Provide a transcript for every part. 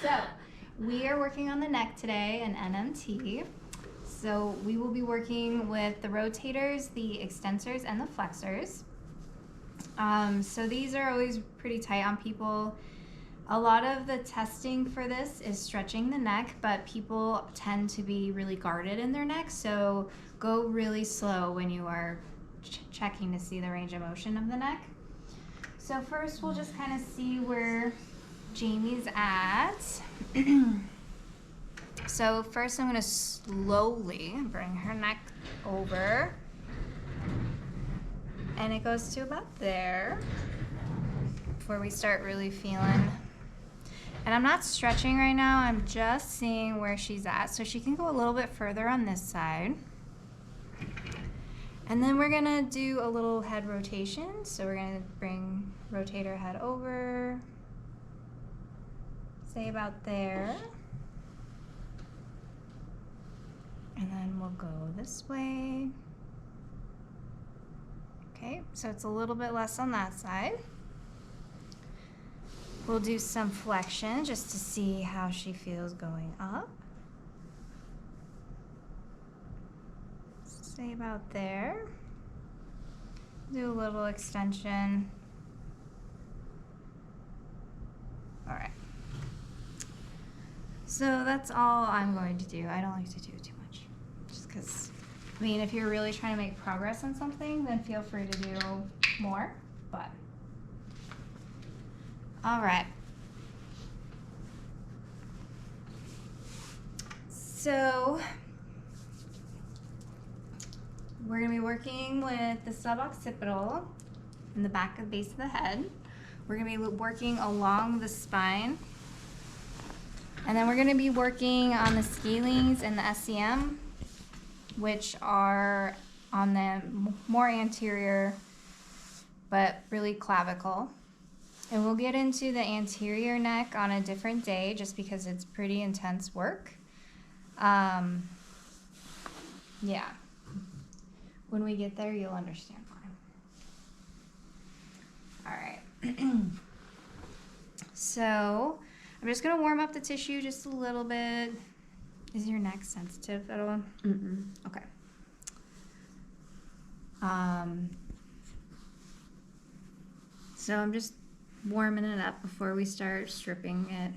So, we are working on the neck today in NMT. So, we will be working with the rotators, the extensors, and the flexors. So, these are always pretty tight on people. A lot of the testing for this is stretching the neck, but people tend to be really guarded in their neck. So, go really slow when you are checking to see the range of motion of the neck. So, first, we'll just kind of see where Jamie's at. So first I'm going to slowly bring her neck over, and it goes to about there before we start really feeling. And I'm not stretching right now, I'm just seeing where she's at, so she can go a little bit further on this side. And then we're gonna do a little head rotation. So we're gonna rotate her head over, say about there. And then we'll go this way. Okay, so it's a little bit less on that side. We'll do some flexion just to see how she feels going up. Stay about there. Do a little extension. All right. So that's all I'm going to do. I don't like to do too much, just because, I mean, if you're really trying to make progress on something, then feel free to do more, but. All right. So we're gonna be working with the suboccipital in the back of the base of the head. We're gonna be working along the spine. And then we're going to be working on the scalenes and the SCM, which are on the more anterior, but really clavicle. And we'll get into the anterior neck on a different day just because it's pretty intense work. Yeah. When we get there, you'll understand why. All right. So I'm just gonna warm up the tissue just a little bit. Is your neck sensitive at all? Mm-mm. Okay. So I'm just warming it up before we start stripping it.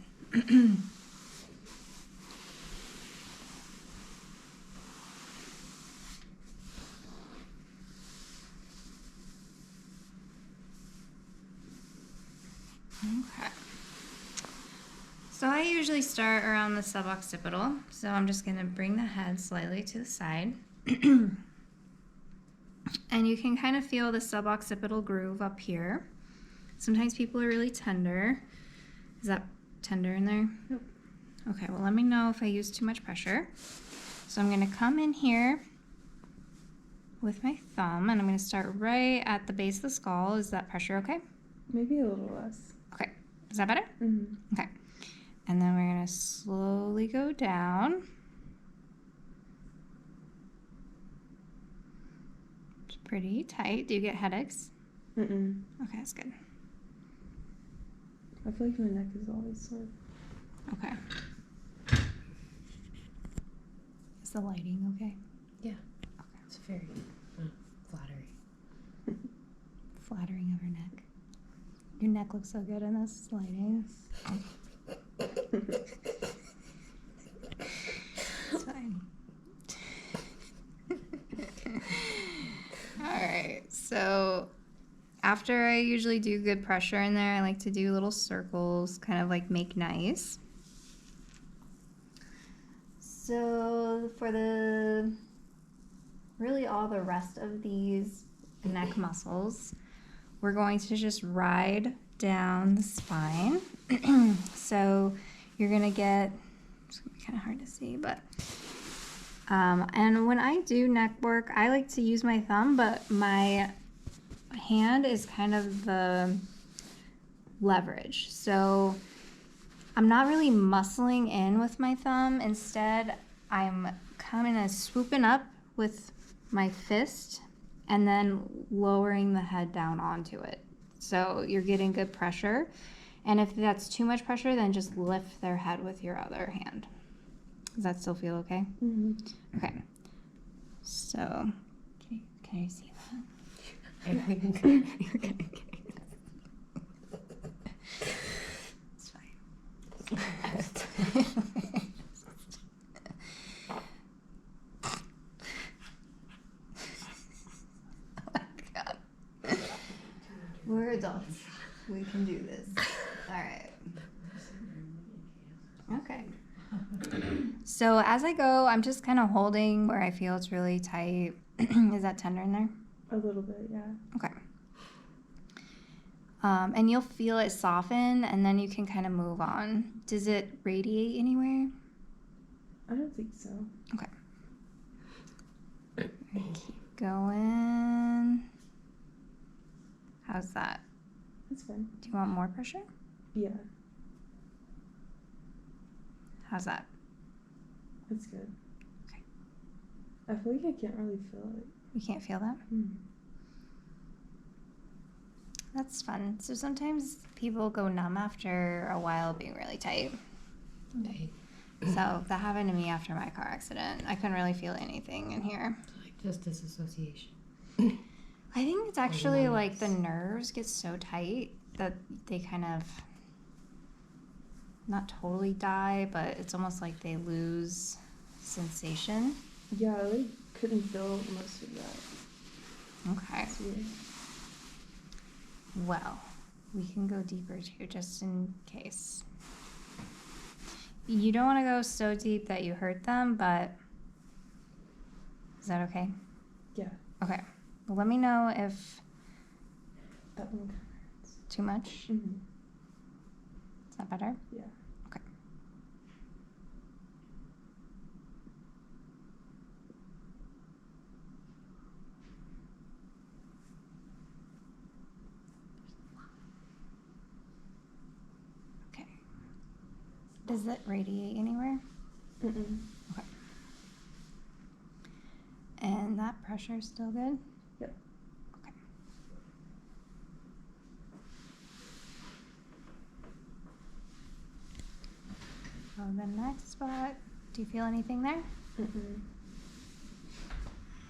Okay. So I usually start around the suboccipital. So I'm just gonna bring the head slightly to the side. And you can kind of feel the suboccipital groove up here. Sometimes people are really tender. Is that tender in there? Nope. Okay, well let me know if I use too much pressure. So I'm gonna come in here with my thumb and I'm gonna start right at the base of the skull. Is that pressure okay? Maybe a little less. Okay, is that better? Mm-hmm. Okay. And then we're gonna slowly go down. It's pretty tight. Do you get headaches? Mm-mm. Okay, that's good. I feel like my neck is always sore. Okay. Is the lighting okay? Yeah. Okay. It's very flattering. Flattering of your neck. Your neck looks so good in this lighting. It's fine. Alright, so after I usually do good pressure in there, I like to do little circles, kind of like make nice. So for really all the rest of these neck muscles, we're going to just ride down the spine. So you're gonna get, it's gonna be kind of hard to see, but and when I do neck work, I like to use my thumb, but my hand is kind of the leverage. So I'm not really muscling in with my thumb. Instead, I'm kind of swooping up with my fist and then lowering the head down onto it. So you're getting good pressure. And if that's too much pressure, then just lift their head with your other hand. Does that still feel okay? Mm-hmm. Okay. So, can you see that? It's fine. Oh my God. We're adults. We can do this. All right. Okay. So as I go, I'm just kind of holding where I feel it's really tight. Is that tender in there? A little bit, yeah. Okay. And you'll feel it soften, and then you can kind of move on. Does it radiate anywhere? I don't think so. Okay. Keep going. How's that? That's fine. Do you want more pressure? Yeah, How's that? that's good. Okay. I feel like I can't really feel it. You can't feel that? Mm. That's fun. So sometimes people go numb after a while being really tight. Right. So that happened to me after my car accident. I couldn't really feel anything in here. Like just disassociation. I think it's actually numbness. like the nerves get so tight that they kind of not totally die, but it's almost like they lose sensation. Yeah, I like couldn't feel most of that. Okay. It's weird. Well, we can go deeper too, just in case. You don't want to go so deep that you hurt them, but is that okay? Yeah, Okay. Well, let me know if that one kind of hurts. too much. Mm-hmm. Is that better? Yeah. Okay. Okay. Does it radiate anywhere? Mm-mm. Okay. And that pressure is still good? Yep. Okay. So the next spot, do you feel anything there? Mm-mm.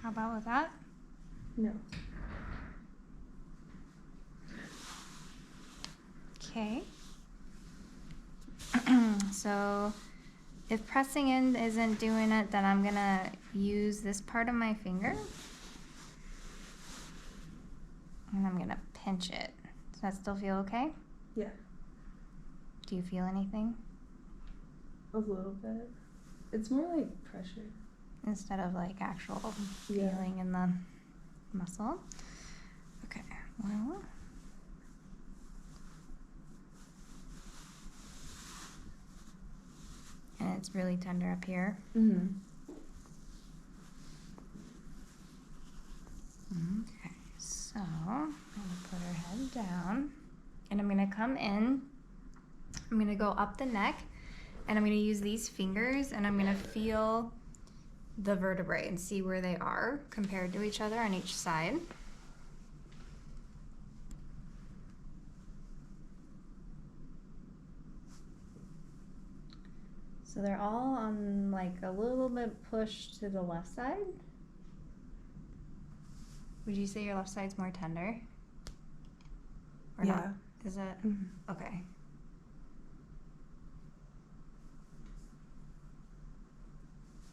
How about with that? No. Okay. So if pressing in isn't doing it, then I'm gonna use this part of my finger and I'm gonna pinch it. Does that still feel okay? Yeah, Do you feel anything a little bit. It's more like pressure. instead of like actual Yeah. feeling in the muscle? Okay, well. And it's really tender up here. Mm-hmm. Okay, so I'm gonna put her head down and I'm gonna come in. I'm gonna go up the neck and I'm gonna use these fingers and I'm gonna feel the vertebrae and see where they are compared to each other on each side. So they're all on like a little bit pushed to the left side. Would you say your left side's more tender? Or not? Yeah. Is it? Mm-hmm. Okay.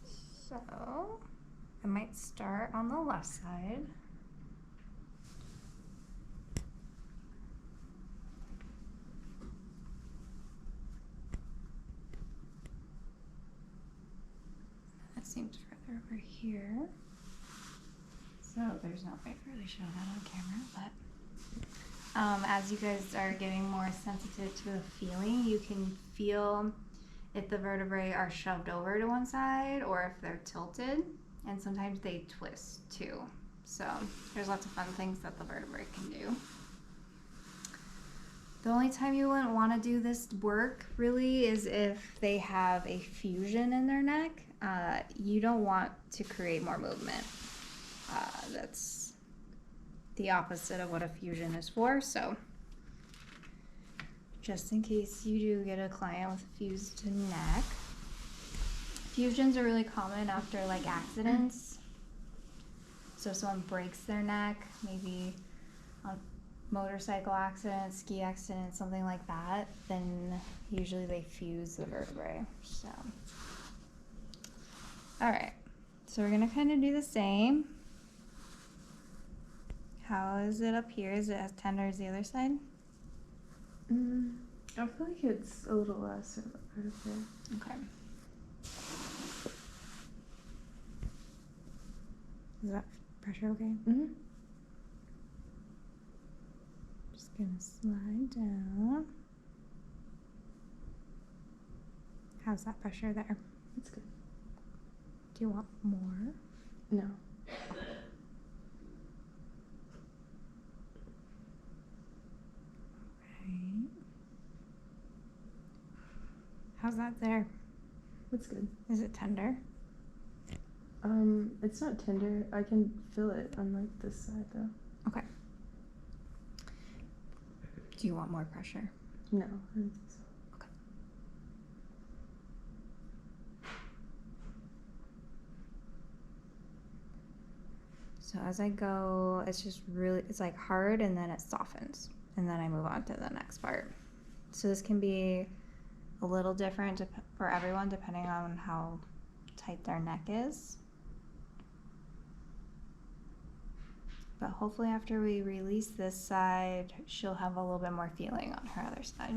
So, I might start on the left side. That seems further over here. So there's no way to really show that on camera, but as you guys are getting more sensitive to the feeling, you can feel if the vertebrae are shoved over to one side or if they're tilted, and sometimes they twist too. So there's lots of fun things that the vertebrae can do. The only time you wouldn't want to do this work really is if they have a fusion in their neck. You don't want to create more movement. That's the opposite of what a fusion is for. So just in case you do get a client with fused neck. Fusions are really common after like accidents. So if someone breaks their neck, maybe on motorcycle accident, ski accident, something like that, then usually they fuse the vertebrae. So, all right. So we're gonna kind of do the same. How is it up here? Is it as tender as the other side? I feel like it's a little less right up there. Okay. Is that pressure okay? Mm-hmm. Just gonna slide down. How's that pressure there? It's good. Do you want more? No. Right. How's that there? It's good. Is it tender? It's not tender. I can feel it on like this side though. Okay. Do you want more pressure? No, I don't think so. Okay. So as I go, it's just really, it's like hard and then it softens. And then I move on to the next part. So this can be a little different for everyone depending on how tight their neck is. But hopefully after we release this side, she'll have a little bit more feeling on her other side.